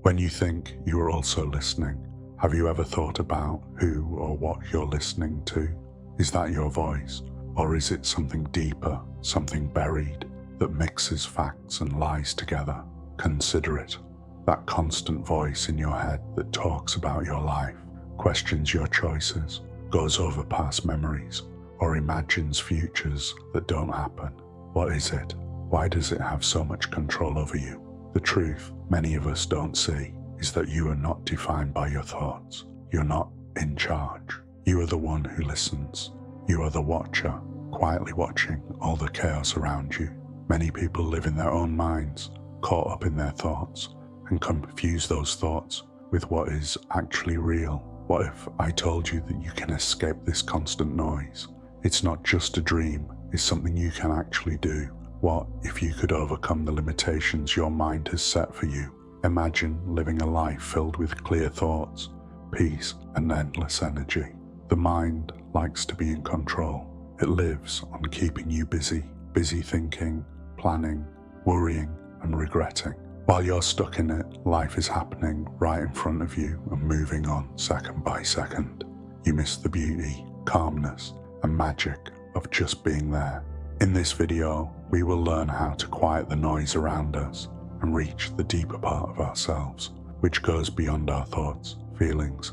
When you think you are also listening, have you ever thought about who or what you're listening to? Is that your voice, or is it something deeper, something buried, that mixes facts and lies together? Consider it. That constant voice in your head that talks about your life, questions your choices, goes over past memories, or imagines futures that don't happen. What is it? Why does it have so much control over you? The truth many of us don't see is that you are not defined by your thoughts. You're not in charge. You are the one who listens. You are the watcher, quietly watching all the chaos around you. Many people live in their own minds, caught up in their thoughts, and confuse those thoughts with what is actually real. What if I told you that you can escape this constant noise? It's not just a dream, it's something you can actually do. What if you could overcome the limitations your mind has set for you? Imagine living a life filled with clear thoughts, peace, and endless energy. The mind likes to be in control. It lives on keeping you busy thinking, planning, worrying, and regretting. While you're stuck in it, life is happening right in front of you and moving on second by second. You miss the beauty, calmness, and magic of just being there. In this video, we will learn how to quiet the noise around us and reach the deeper part of ourselves, which goes beyond our thoughts, feelings,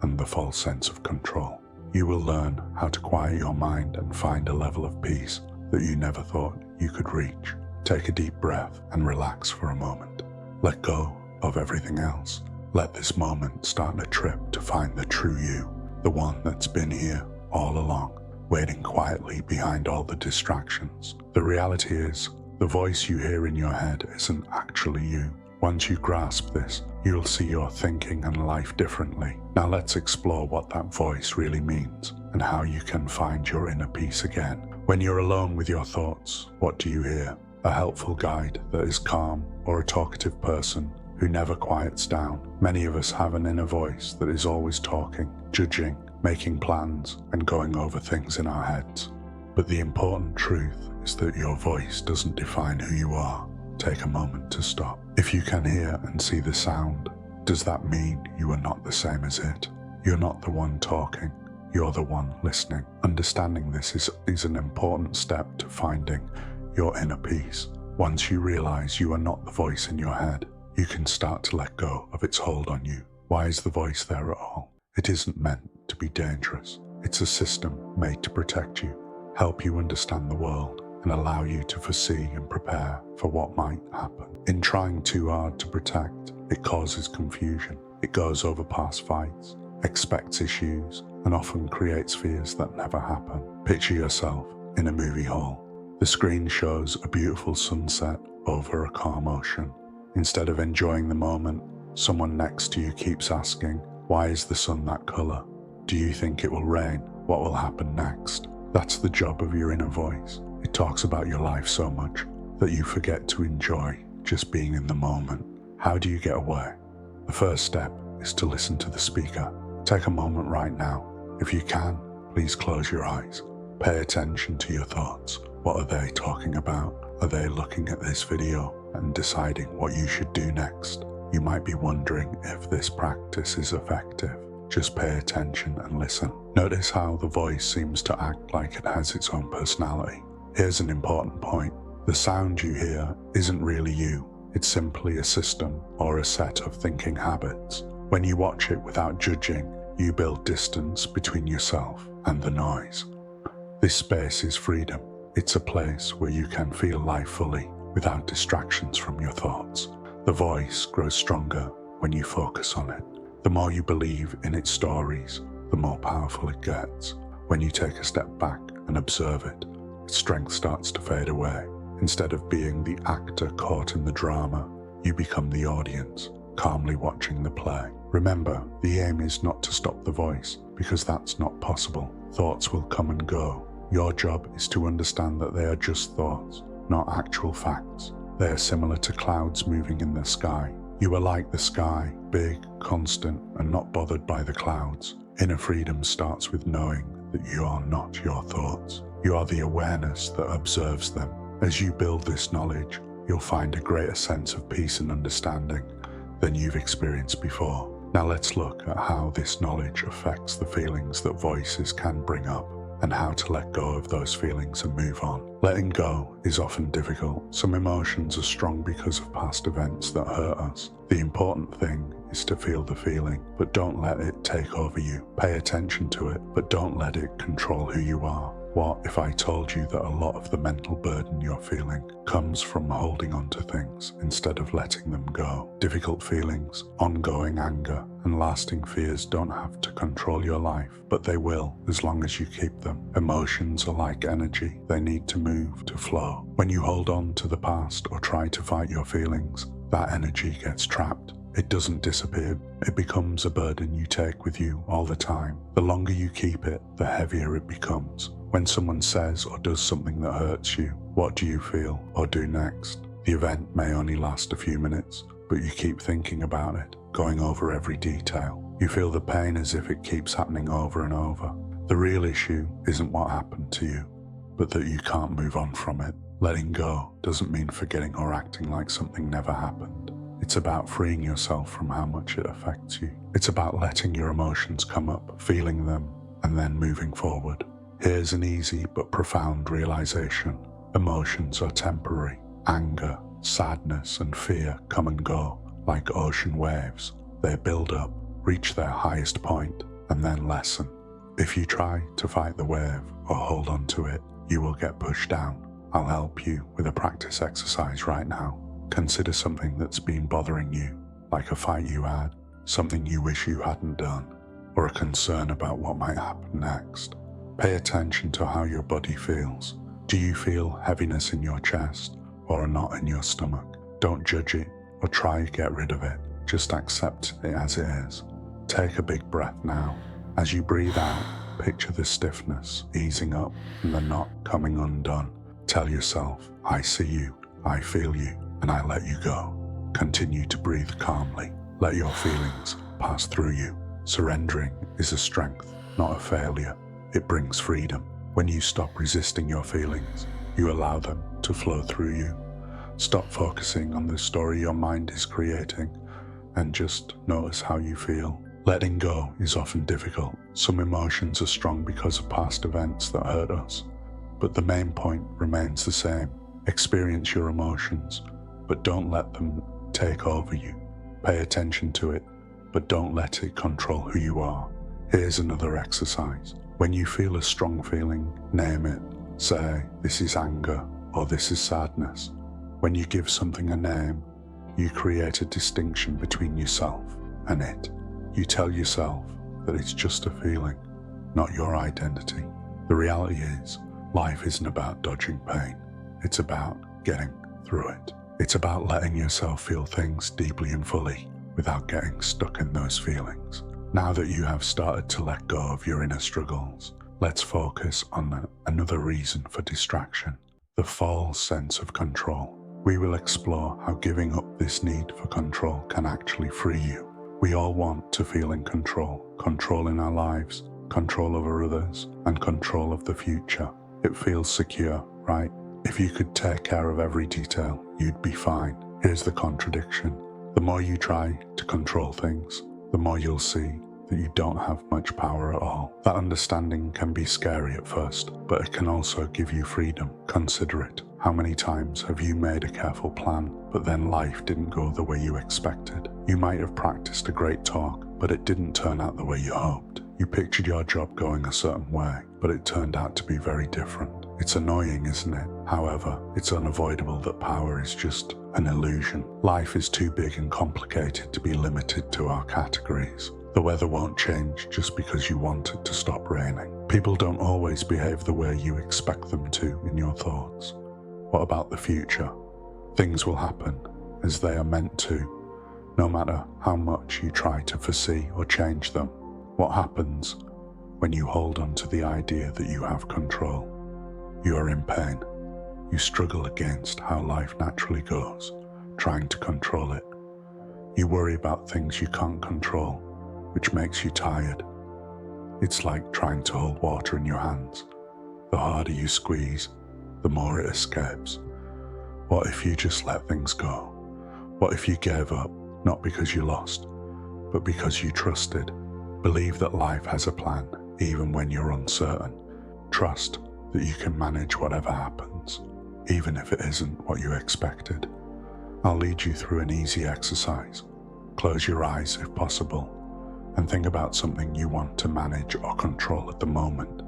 and the false sense of control. You will learn how to quiet your mind and find a level of peace that you never thought you could reach. Take a deep breath and relax for a moment. Let go of everything else. Let this moment start a trip to find the true you, the one that's been here all along, waiting quietly behind all the distractions. The reality is, the voice you hear in your head isn't actually you. Once you grasp this, you'll see your thinking and life differently. Now let's explore what that voice really means and how you can find your inner peace again. When you're alone with your thoughts, what do you hear? A helpful guide that is calm, or a talkative person who never quiets down? Many of us have an inner voice that is always talking, judging, making plans, and going over things in our heads. But the important truth is that your voice doesn't define who you are. Take a moment to stop. If you can hear and see the sound, does that mean you are not the same as it? You're not the one talking, you're the one listening. Understanding this is an important step to finding your inner peace. Once you realize you are not the voice in your head, you can start to let go of its hold on you. Why is the voice there at all? It isn't meant to be dangerous. It's a system made to protect you, help you understand the world, and allow you to foresee and prepare for what might happen. In trying too hard to protect, it causes confusion. It goes over past fights, expects issues, and often creates fears that never happen. Picture yourself in a movie hall. The screen shows a beautiful sunset over a calm ocean. Instead of enjoying the moment, someone next to you keeps asking, why is the sun that color? Do you think it will rain? What will happen next? That's the job of your inner voice. It talks about your life so much that you forget to enjoy just being in the moment. How do you get away? The first step is to listen to the speaker. Take a moment right now. If you can, please close your eyes. Pay attention to your thoughts. What are they talking about? Are they looking at this video and deciding what you should do next? You might be wondering if this practice is effective. Just pay attention and listen. Notice how the voice seems to act like it has its own personality. Here's an important point. The sound you hear isn't really you. It's simply a system or a set of thinking habits. When you watch it without judging, you build distance between yourself and the noise. This space is freedom. It's a place where you can feel life fully without distractions from your thoughts. The voice grows stronger when you focus on it. The more you believe in its stories, the more powerful it gets. When you take a step back and observe it, its strength starts to fade away. Instead of being the actor caught in the drama, you become the audience, calmly watching the play. Remember, the aim is not to stop the voice, because that's not possible. Thoughts will come and go. Your job is to understand that they are just thoughts, not actual facts. They are similar to clouds moving in the sky. You are like the sky, big, constant, and not bothered by the clouds. Inner freedom starts with knowing that you are not your thoughts. You are the awareness that observes them. As you build this knowledge, you'll find a greater sense of peace and understanding. than you've experienced before. Now let's look at how this knowledge affects the feelings that voices can bring up, and how to let go of those feelings and move on. Letting go is often difficult. Some emotions are strong because of past events that hurt us. The important thing is to feel the feeling, but don't let it take over you. Pay attention to it, but don't let it control who you are. What if I told you that a lot of the mental burden you're feeling comes from holding on to things instead of letting them go? Difficult feelings, ongoing anger, and lasting fears don't have to control your life, but they will as long as you keep them. Emotions are like energy. They need to move, to flow. When you hold on to the past or try to fight your feelings, that energy gets trapped. It doesn't disappear. It becomes a burden you take with you all the time. The longer you keep it, the heavier it becomes. When someone says or does something that hurts you, what do you feel or do next? The event may only last a few minutes, but you keep thinking about it, going over every detail. You feel the pain as if it keeps happening over and over. The real issue isn't what happened to you, but that you can't move on from it. Letting go doesn't mean forgetting or acting like something never happened. It's about freeing yourself from how much it affects you. It's about letting your emotions come up, feeling them, and then moving forward. Here's an easy but profound realization. Emotions are temporary. Anger, sadness, and fear come and go like ocean waves. They build up, reach their highest point, and then lessen. If you try to fight the wave or hold on to it, you will get pushed down. I'll help you with a practice exercise right now. Consider something that's been bothering you, like a fight you had, something you wish you hadn't done, or a concern about what might happen next. Pay attention to how your body feels. Do you feel heaviness in your chest or a knot in your stomach? Don't judge it or try to get rid of it. Just accept it as it is. Take a big breath now. As you breathe out, picture the stiffness easing up and the knot coming undone. Tell yourself, I see you, I feel you, and I let you go. Continue to breathe calmly. Let your feelings pass through you. Surrendering is a strength, not a failure. It brings freedom. When you stop resisting your feelings, you allow them to flow through you. Stop focusing on the story your mind is creating and just notice how you feel. Letting go is often difficult. Some emotions are strong because of past events that hurt us, but the main point remains the same. Experience your emotions, but don't let them take over you. Pay attention to it, but don't let it control who you are. Here's another exercise. When you feel a strong feeling, name it. Say, this is anger, or this is sadness. When you give something a name, you create a distinction between yourself and it. You tell yourself that it's just a feeling, not your identity. The reality is, life isn't about dodging pain. It's about getting through it. It's about letting yourself feel things deeply and fully without getting stuck in those feelings. Now that you have started to let go of your inner struggles, let's focus on another reason for distraction, the false sense of control. We will explore how giving up this need for control can actually free you. We all want to feel in control in our lives, control over others, and control of the future. It feels secure, right? If you could take care of every detail, you'd be fine. Here's the contradiction. The more you try to control things, the more you'll see that you don't have much power at all. That understanding can be scary at first, but it can also give you freedom. Consider it. How many times have you made a careful plan, but then life didn't go the way you expected? You might have practiced a great talk, but it didn't turn out the way you hoped. You pictured your job going a certain way, but it turned out to be very different. It's annoying, isn't it? However, it's unavoidable that power is just an illusion. Life is too big and complicated to be limited to our categories. The weather won't change just because you want it to stop raining. People don't always behave the way you expect them to in your thoughts. What about the future? Things will happen as they are meant to, no matter how much you try to foresee or change them. What happens when you hold on to the idea that you have control? You are in pain. You struggle against how life naturally goes, trying to control it. You worry about things you can't control, which makes you tired. It's like trying to hold water in your hands. The harder you squeeze, the more it escapes. What if you just let things go? What if you gave up not because you lost, but because you trusted. Believe that life has a plan, even when you're uncertain. Trust that you can manage whatever happens, even if it isn't what you expected. I'll lead you through an easy exercise. Close your eyes if possible, and think about something you want to manage or control at the moment.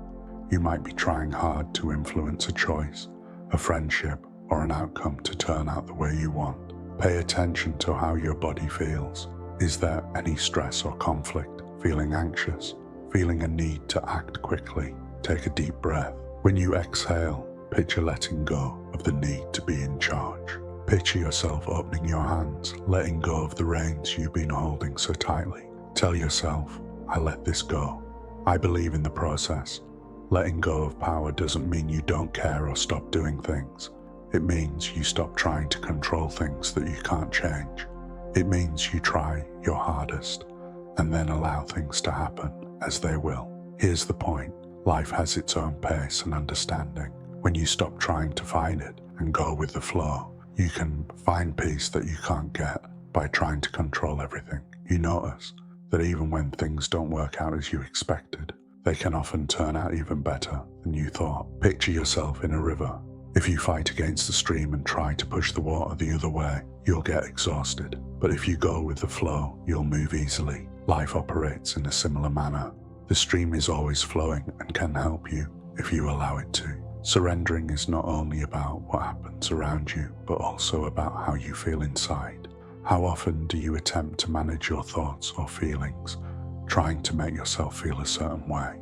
You might be trying hard to influence a choice, a friendship, or an outcome to turn out the way you want. Pay attention to how your body feels. Is there any stress or conflict? Feeling anxious? Feeling a need to act quickly? Take a deep breath. When you exhale, picture letting go of the need to be in charge. Picture yourself opening your hands, letting go of the reins you've been holding so tightly. Tell yourself, I let this go. I believe in the process. Letting go of power doesn't mean you don't care or stop doing things. It means you stop trying to control things that you can't change. It means you try your hardest and then allow things to happen as they will. Here's the point. Life has its own pace and understanding. When you stop trying to fight it and go with the flow, you can find peace that you can't get by trying to control everything. You notice that even when things don't work out as you expected, they can often turn out even better than you thought. Picture yourself in a river. If you fight against the stream and try to push the water the other way, you'll get exhausted. But if you go with the flow, you'll move easily. Life operates in a similar manner. The stream is always flowing and can help you if you allow it to. Surrendering is not only about what happens around you, but also about how you feel inside. How often do you attempt to manage your thoughts or feelings, trying to make yourself feel a certain way?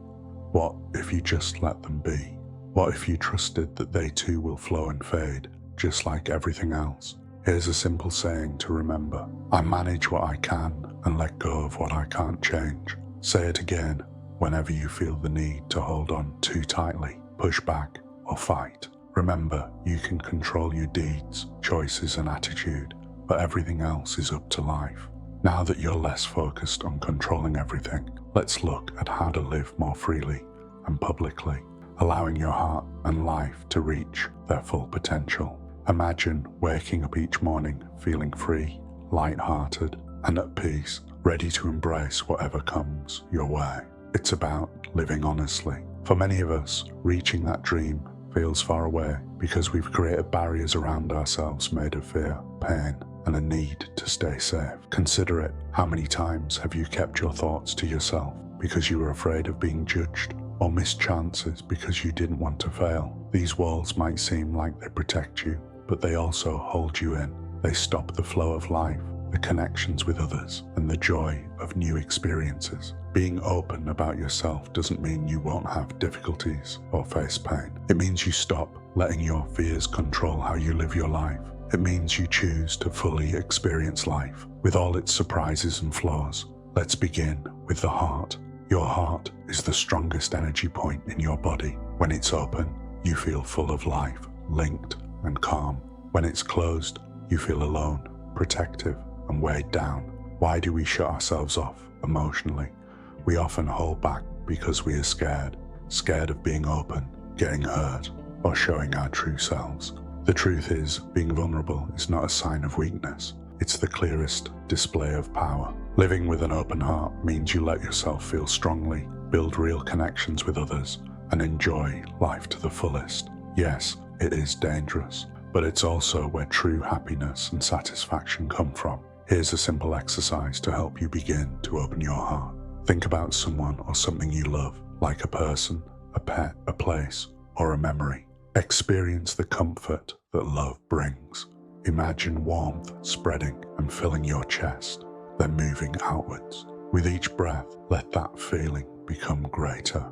What if you just let them be? What if you trusted that they too will flow and fade, just like everything else? Here's a simple saying to remember. I manage what I can and let go of what I can't change. Say it again whenever you feel the need to hold on too tightly, push back, or fight. Remember, you can control your deeds, choices, and attitude, but everything else is up to life. Now that you're less focused on controlling everything, let's look at how to live more freely and publicly, allowing your heart and life to reach their full potential. Imagine waking up each morning feeling free, light-hearted, and at peace, ready to embrace whatever comes your way. It's about living honestly. For many of us, reaching that dream feels far away because we've created barriers around ourselves made of fear, pain, and a need to stay safe. Consider it. How many times have you kept your thoughts to yourself because you were afraid of being judged, or missed chances because you didn't want to fail? These walls might seem like they protect you, but they also hold you in. They stop the flow of life, the connections with others, and the joy of new experiences. Being open about yourself doesn't mean you won't have difficulties or face pain. It means you stop letting your fears control how you live your life. It means you choose to fully experience life with all its surprises and flaws. Let's begin with the heart. Your heart is the strongest energy point in your body. When it's open, you feel full of life, linked and calm. When it's closed, you feel alone, protective, and weighed down. Why do we shut ourselves off emotionally? We often hold back because we are scared of being open, getting hurt, or showing our true selves. The truth is, being vulnerable is not a sign of weakness. It's the clearest display of power. Living with an open heart means you let yourself feel strongly, build real connections with others, and enjoy life to the fullest. Yes, it is dangerous, but it's also where true happiness and satisfaction come from. Here's a simple exercise to help you begin to open your heart. Think about someone or something you love, like a person, a pet, a place, or a memory. Experience the comfort that love brings. Imagine warmth spreading and filling your chest, then moving outwards. With each breath, let that feeling become greater,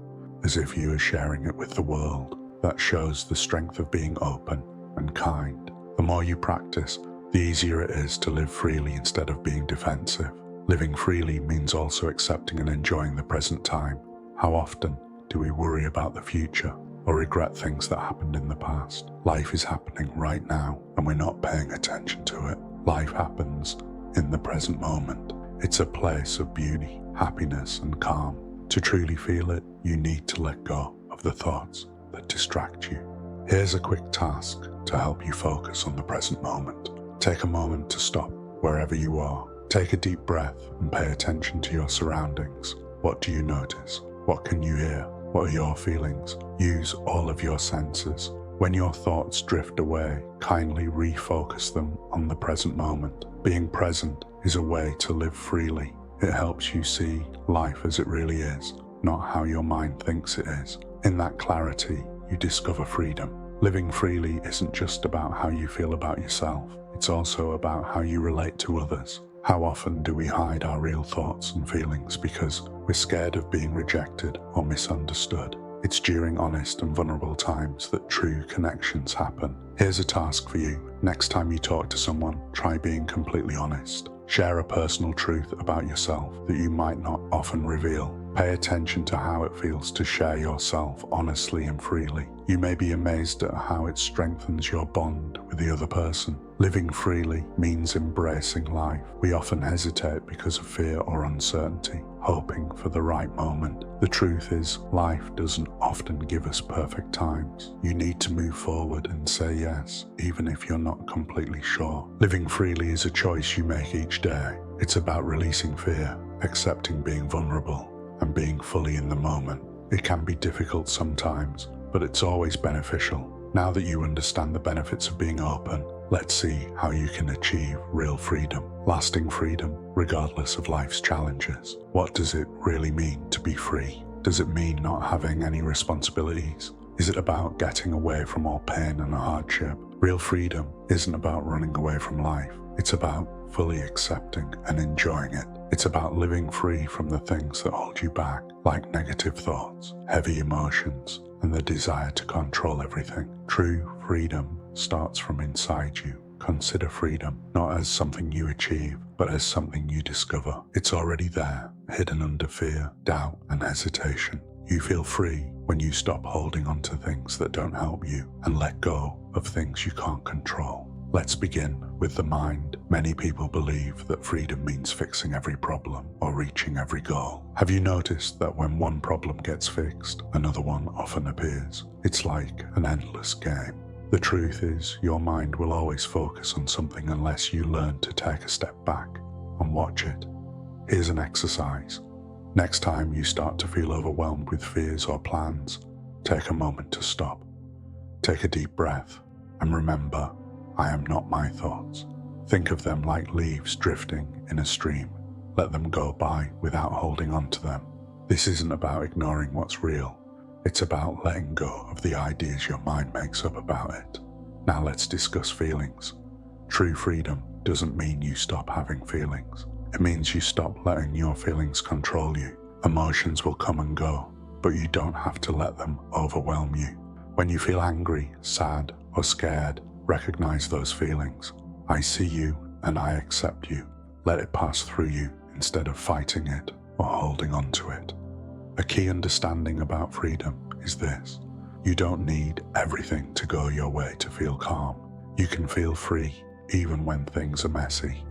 as if you are sharing it with the world. That shows the strength of being open and kind. The more you practice, the easier it is to live freely instead of being defensive. Living freely means also accepting and enjoying the present time. How often do we worry about the future or regret things that happened in the past? Life is happening right now and we're not paying attention to it. Life happens in the present moment. It's a place of beauty, happiness, and calm. To truly feel it, you need to let go of the thoughts that distract you. Here's a quick task to help you focus on the present moment. Take a moment to stop wherever you are. Take a deep breath and pay attention to your surroundings. What do you notice? What can you hear? What are your feelings? Use all of your senses. When your thoughts drift away, kindly refocus them on the present moment. Being present is a way to live freely. It helps you see life as it really is, not how your mind thinks it is. In that clarity, you discover freedom. Living freely isn't just about how you feel about yourself. It's also about how you relate to others. How often do we hide our real thoughts and feelings because we're scared of being rejected or misunderstood? It's during honest and vulnerable times that true connections happen. Here's a task for you. Next time you talk to someone, try being completely honest. Share a personal truth about yourself that you might not often reveal. Pay attention to how it feels to share yourself honestly and freely. You may be amazed at how it strengthens your bond with the other person. Living freely means embracing life. We often hesitate because of fear or uncertainty, hoping for the right moment. The truth is, life doesn't often give us perfect times. You need to move forward and say yes, even if you're not completely sure. Living freely is a choice you make each day. It's about releasing fear, accepting being vulnerable, and being fully in the moment. It can be difficult sometimes, but it's always beneficial. Now that you understand the benefits of being open, let's see how you can achieve real freedom, lasting freedom, regardless of life's challenges. What does it really mean to be free? Does it mean not having any responsibilities? Is it about getting away from all pain and hardship? Real freedom isn't about running away from life. It's about fully accepting and enjoying it. It's about living free from the things that hold you back, like negative thoughts, heavy emotions, and the desire to control everything. True freedom starts from inside you. Consider freedom not as something you achieve, but as something you discover. It's already there, hidden under fear, doubt, and hesitation. You feel free when you stop holding on to things that don't help you and let go of things you can't control. Let's begin with the mind. Many people believe that freedom means fixing every problem or reaching every goal. Have you noticed that when one problem gets fixed, another one often appears? It's like an endless game. The truth is, your mind will always focus on something unless you learn to take a step back and watch it. Here's an exercise. Next time you start to feel overwhelmed with fears or plans, take a moment to stop. Take a deep breath and remember, I am not my thoughts. Think of them like leaves drifting in a stream. Let them go by without holding on to them. This isn't about ignoring what's real. It's about letting go of the ideas your mind makes up about it. Now let's discuss feelings. True freedom doesn't mean you stop having feelings. It means you stop letting your feelings control you. Emotions will come and go, but you don't have to let them overwhelm you. When you feel angry, sad, or scared, recognize those feelings. I see you and I accept you. Let it pass through you instead of fighting it or holding on to it. A key understanding about freedom is this. You don't need everything to go your way to feel calm. You can feel free even when things are messy,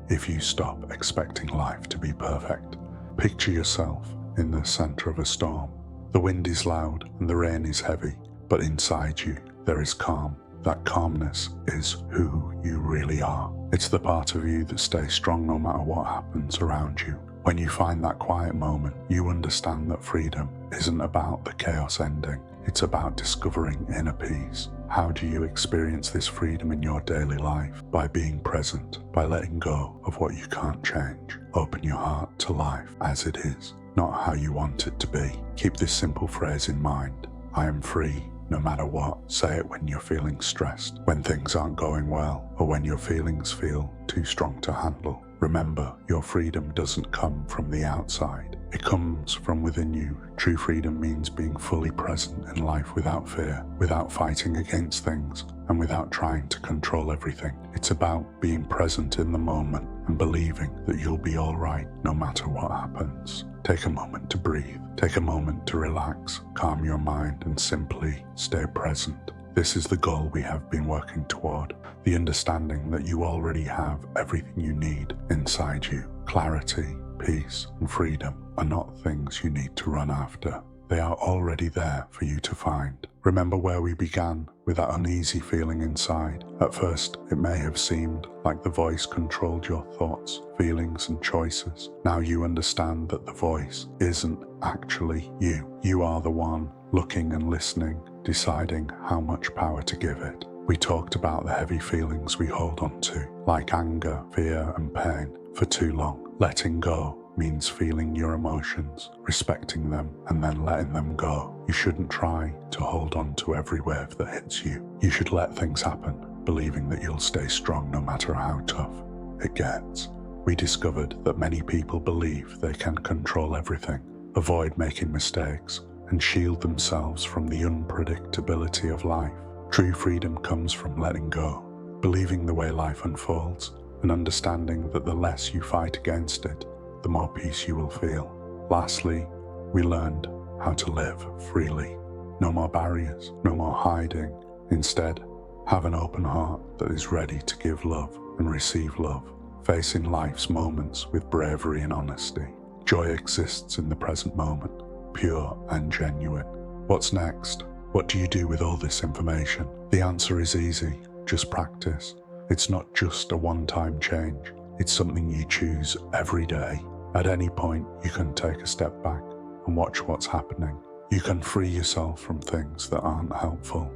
if you stop expecting life to be perfect. Picture yourself in the center of a storm. The wind is loud and the rain is heavy, but inside you there is calm. That calmness is who you really are. It's the part of you that stays strong no matter what happens around you. When you find that quiet moment, you understand that freedom isn't about the chaos ending. It's about discovering inner peace. How do you experience this freedom in your daily life? By being present, by letting go of what you can't change. Open your heart to life as it is, not how you want it to be. Keep this simple phrase in mind. I am free. No matter what, say it when you're feeling stressed, when things aren't going well, or when your feelings feel too strong to handle. Remember, your freedom doesn't come from the outside. It comes from within you. True freedom means being fully present in life without fear, without fighting against things, and without trying to control everything. It's about being present in the moment and believing that you'll be all right no matter what happens. Take a moment to breathe. Take a moment to relax, calm your mind, and simply stay present. This is the goal we have been working toward, the understanding that you already have everything you need inside you. Clarity, peace, and freedom are not things you need to run after. They are already there for you to find. Remember where we began with that uneasy feeling inside. At first, it may have seemed like the voice controlled your thoughts, feelings, and choices. Now you understand that the voice isn't actually you. You are the one looking and listening, deciding how much power to give it. We talked about the heavy feelings we hold on to, like anger, fear, and pain, for too long. Letting go means feeling your emotions, respecting them, and then letting them go. You shouldn't try to hold on to every wave that hits you. You should let things happen, believing that you'll stay strong no matter how tough it gets. We discovered that many people believe they can control everything, avoid making mistakes, and shield themselves from the unpredictability of life. True freedom comes from letting go, believing the way life unfolds, and understanding that the less you fight against it, the more peace you will feel. Lastly, we learned how to live freely. No more barriers, no more hiding. Instead, have an open heart that is ready to give love and receive love, facing life's moments with bravery and honesty. Joy exists in the present moment, pure and genuine. What's next? What do you do with all this information? The answer is easy, just practice. It's not just a one-time change. It's something you choose every day. At any point, you can take a step back and watch what's happening. You can free yourself from things that aren't helpful.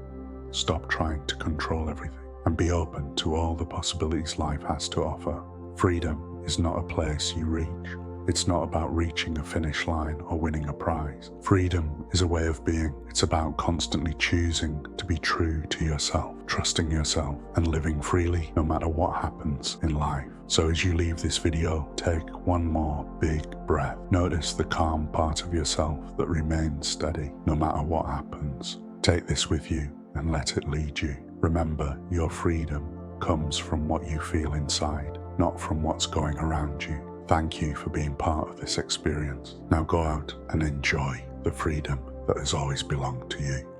Stop trying to control everything and be open to all the possibilities life has to offer. Freedom is not a place you reach. It's not about reaching a finish line or winning a prize. Freedom is a way of being. It's about constantly choosing to be true to yourself, trusting yourself, and living freely no matter what happens in life. So as you leave this video, take one more big breath. Notice the calm part of yourself that remains steady no matter what happens. Take this with you and let it lead you. Remember, your freedom comes from what you feel inside, not from what's going around you. Thank you for being part of this experience. Now go out and enjoy the freedom that has always belonged to you.